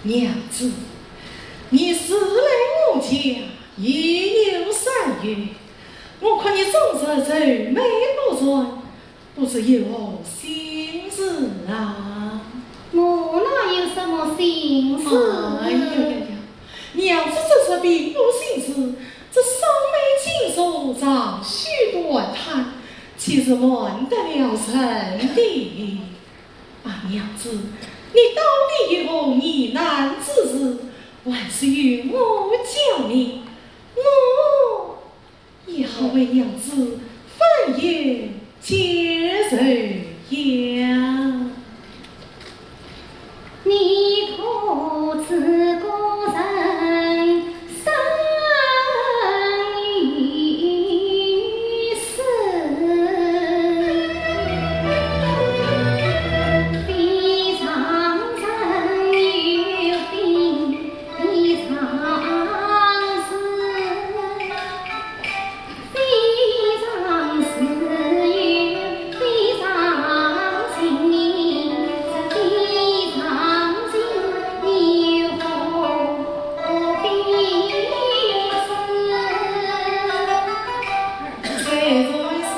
娘子，你是来我家已有3月，我看你总是愁眉不转，不知有何心事啊？我哪有什么心事？哎呀，娘子这是并无心事，这双眉紧锁，长须短叹，岂是问得了人的？啊，娘子，你到底有何疑难之事？还是与我讲你，我也好为娘子翻言接受呀。你可知个人生于世，非常人有病，非常事，非常事有非常情，这非常情有何必事？虽然是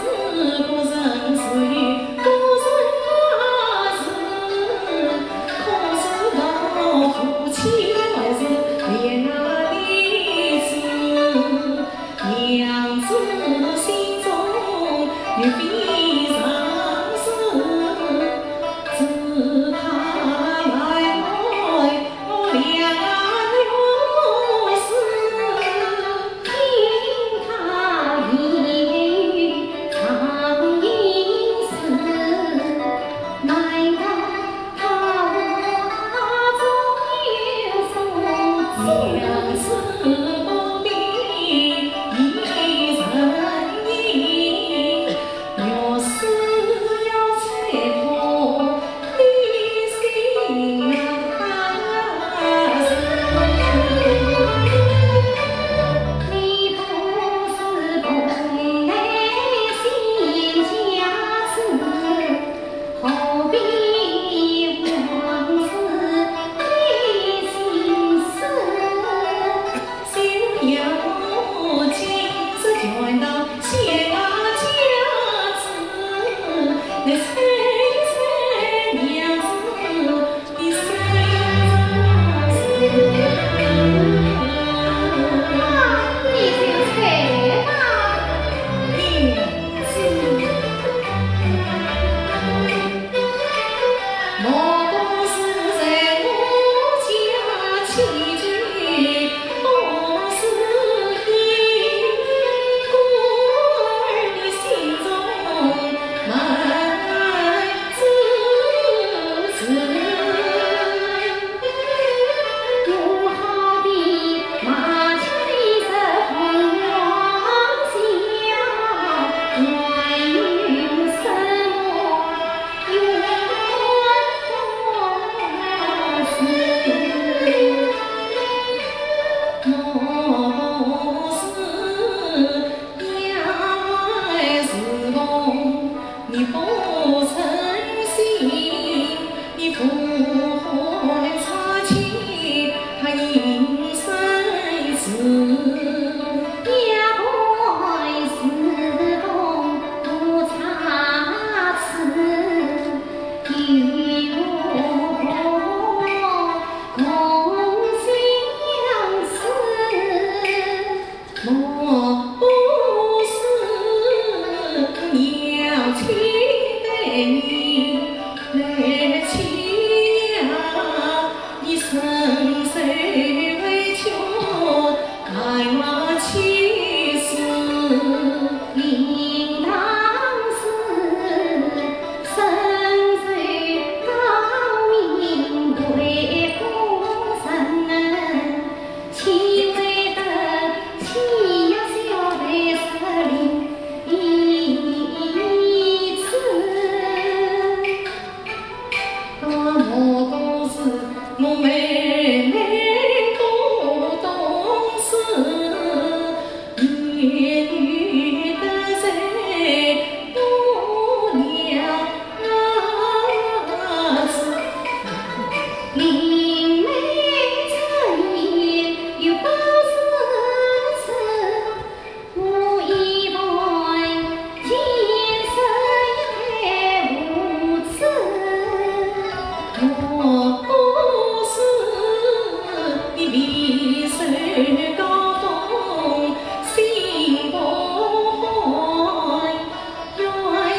个人是与个人事，可是到夫妻还是恋爱的事，娘子心中有非常事，自他来我两有事。听他言语常应是，难道他中有所相思不必一人饮，若是要猜破你心啊，你不是同来新家事，何必往事费心思？心有情是全到下家子，那猜猜娘子的心你就猜吧。娘子。莫不是在我家起居，不是因孤儿的心中满自知。又好比马骑着红黄霞，乱云生我远莫不是养儿是梦，你不诚心，你父怀差情，他应生死。呀，怪是风不差池，与我共相思。莫不是娘亲待你来欺压，你深受委屈，害我气死。应当是深受高明贵夫人，岂为得欺压小辈失令一次？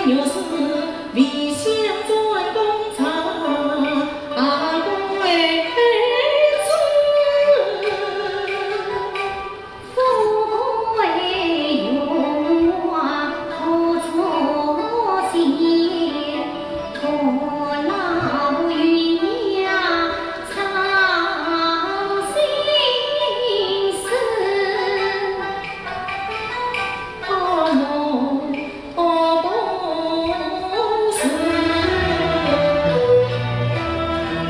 若是理想转工厂，归子。富贵荣华不出现，徒劳鸳鸯长心思。哦不是，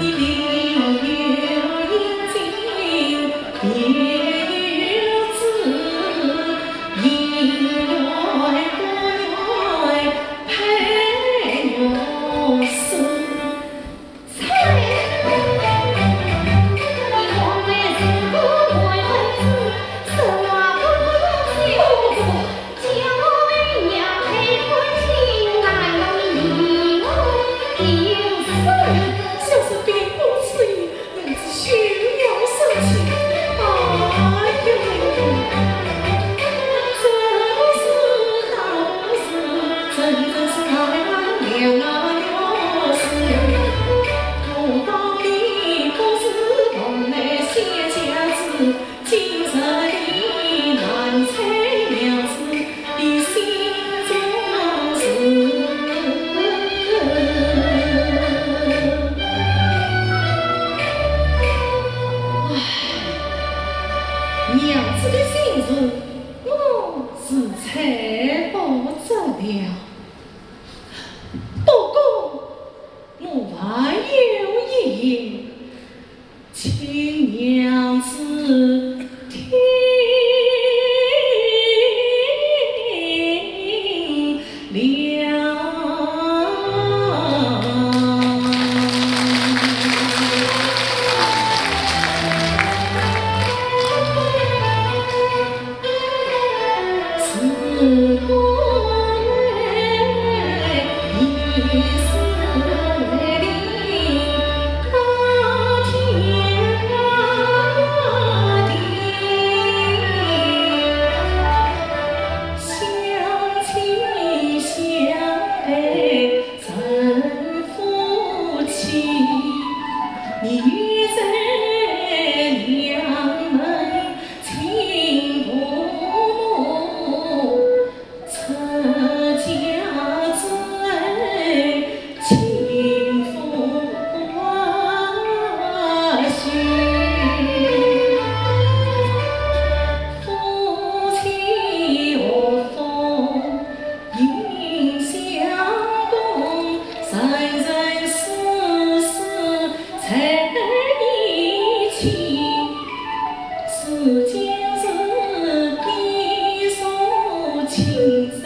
你另有阴茎，别有子，姻缘果缘配有丝。才你莫为自古为恨子，生娃不是不将我为娘配婚亲，难容你我有死。小事并不是娘子需要生气。哎呦，这不是那不是，真是俺娘啊娘是。不道理不是往来些家子，今日里难猜娘子的心中事。娘子的心事，我是猜不着了。不过，我还有一言，请娘子听了。是我一丝泪到天涯地，相亲相爱成夫妻。你在娘门亲父母，成家之恩亲父关心。夫妻何妨应相共，生生世世在一起。世间事必说情深。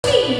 进